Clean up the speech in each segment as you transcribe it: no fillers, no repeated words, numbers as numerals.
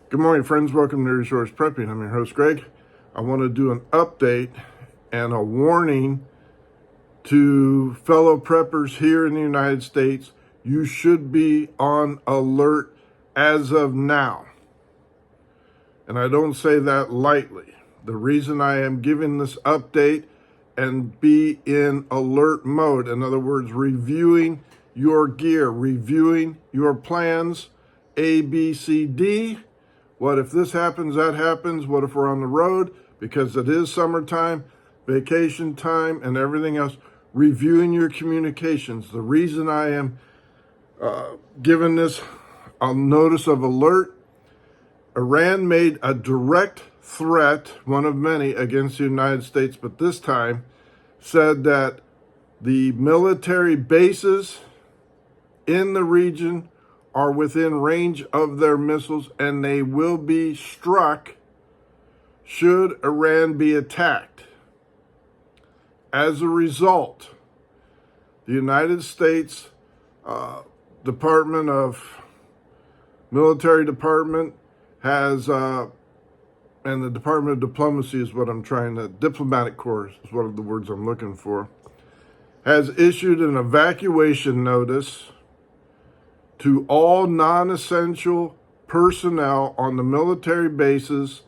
Good morning, friends. Welcome to Resource Prepping. I'm your host, Greg. I want to do an update and a warning to fellow preppers here in the United States. You should be on alert as of now. And I don't say that lightly. The reason I am giving this update and be in alert mode, in other words, reviewing your gear, reviewing your plans, A, B, C, D. What if this happens, that happens? What if we're on the road? Because it is summertime, vacation time, and everything else. Reviewing your communications. The reason I am giving this a notice of alert, Iran made a direct threat, one of many, against the United States, but this time said that the military bases in the region are within range of their missiles, and they will be struck should Iran be attacked. As a result, the United States Military Department has, and the Department of Diplomacy is what I'm Diplomatic Corps is one of the words I'm looking for, has issued an evacuation notice to all non-essential personnel on the military bases,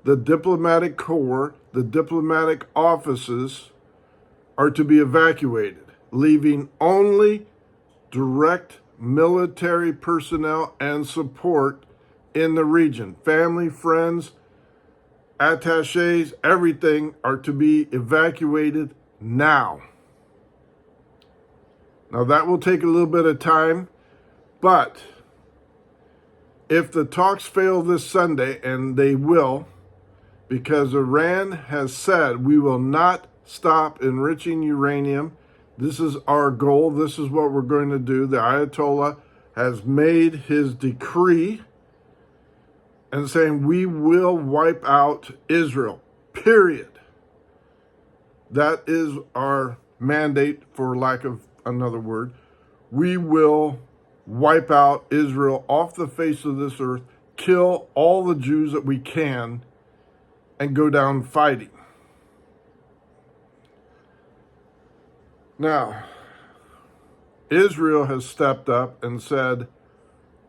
the diplomatic corps, the diplomatic offices are to be evacuated, leaving only direct military personnel and support in the region. Family, friends, attachés, everything are to be evacuated now. Now that will take a little bit of time. But if the talks fail this Sunday, and they will, because Iran has said we will not stop enriching uranium. This is our goal. This is what we're going to do. The Ayatollah has made his decree and saying we will wipe out Israel, period. That is our mandate, for lack of another word. We will wipe out Israel off the face of this earth, kill all the Jews that we can, and go down fighting. Now, Israel has stepped up and said,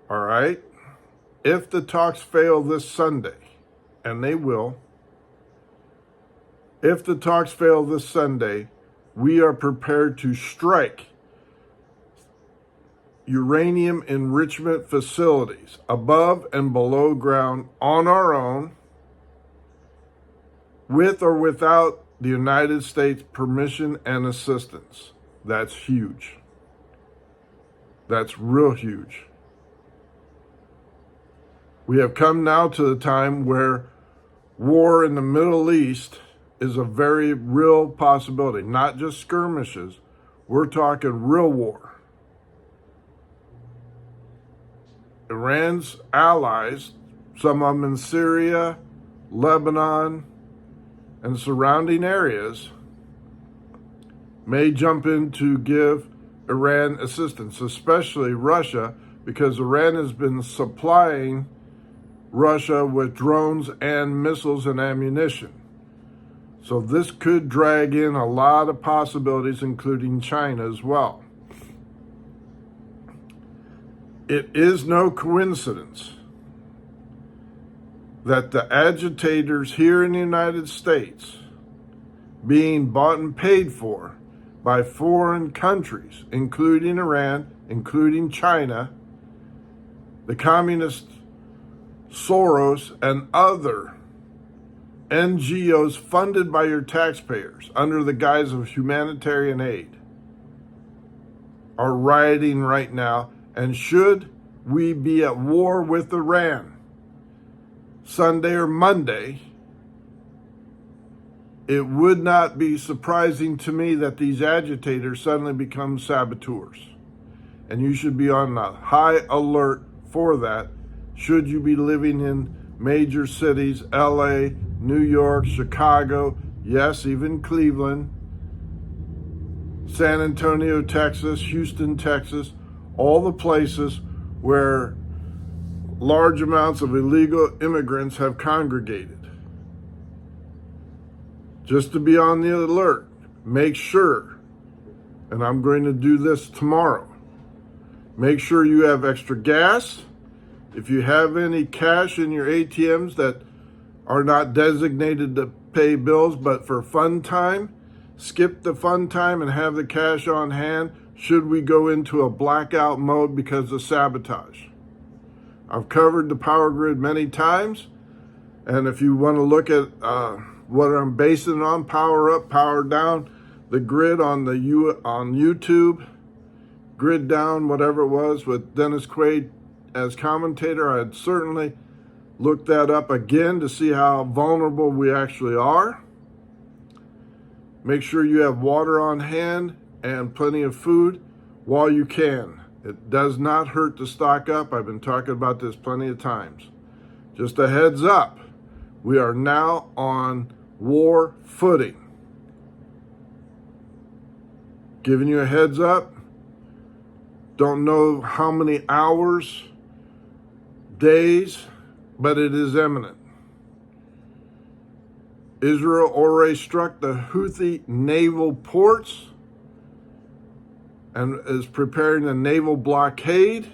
all right, if the talks fail this Sunday, and they will, if the talks fail this Sunday, we are prepared to strike uranium enrichment facilities above and below ground on our own, with or without the United States permission and assistance. That's huge. That's real huge. We have come now to the time where war in the Middle East is a very real possibility, not just skirmishes. We're talking real war. Iran's allies, some of them in Syria, Lebanon, and surrounding areas, may jump in to give Iran assistance, especially Russia, because Iran has been supplying Russia with drones and missiles and ammunition. So this could drag in a lot of possibilities, including China as well. It is no coincidence that the agitators here in the United States, being bought and paid for by foreign countries, including Iran, including China, the communist Soros, and other NGOs funded by your taxpayers under the guise of humanitarian aid, are rioting right now. And should we be at war with Iran Sunday or Monday, it would not be surprising to me that these agitators suddenly become saboteurs. And you should be on a high alert for that. Should you be living in major cities, LA, New York, Chicago, yes, even Cleveland, San Antonio, Texas, Houston, Texas, all the places where large amounts of illegal immigrants have congregated. Just to be on the alert, make sure, and I'm going to do this tomorrow, make sure you have extra gas. If you have any cash in your ATMs that are not designated to pay bills, but for fun time, skip the fun time and have the cash on hand should we go into a blackout mode because of sabotage. I've covered the power grid many times, and if you want to look at what I'm basing it on, power up, power down, the grid on YouTube, grid down, whatever it was, with Dennis Quaid as commentator, I'd certainly look that up again to see how vulnerable we actually are. Make sure you have water on hand and plenty of food while you can. It does not hurt to stock up. I've been talking about this plenty of times. Just a heads up, we are now on war footing. Giving you a heads up. Don't know how many hours, days, but it is imminent. Israel already struck the Houthi naval ports and is preparing a naval blockade.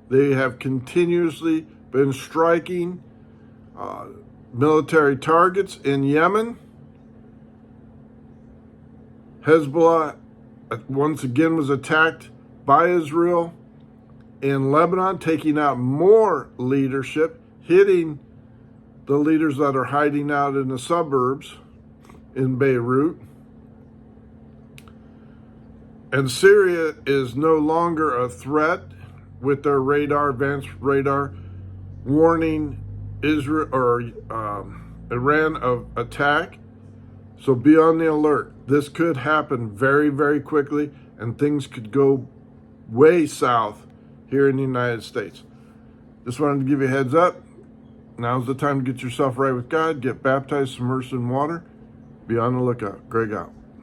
They have continuously been striking military targets in Yemen. Hezbollah once again was attacked by Israel in Lebanon, taking out more leadership, hitting the leaders that are hiding out in the suburbs in Beirut. And Syria is no longer a threat with their advanced radar, warning Israel or Iran of attack. So be on the alert. This could happen very, very quickly, and things could go way south here in the United States. Just wanted to give you a heads up. Now's the time to get yourself right with God, get baptized, immersed in water. Be on the lookout. Greg out.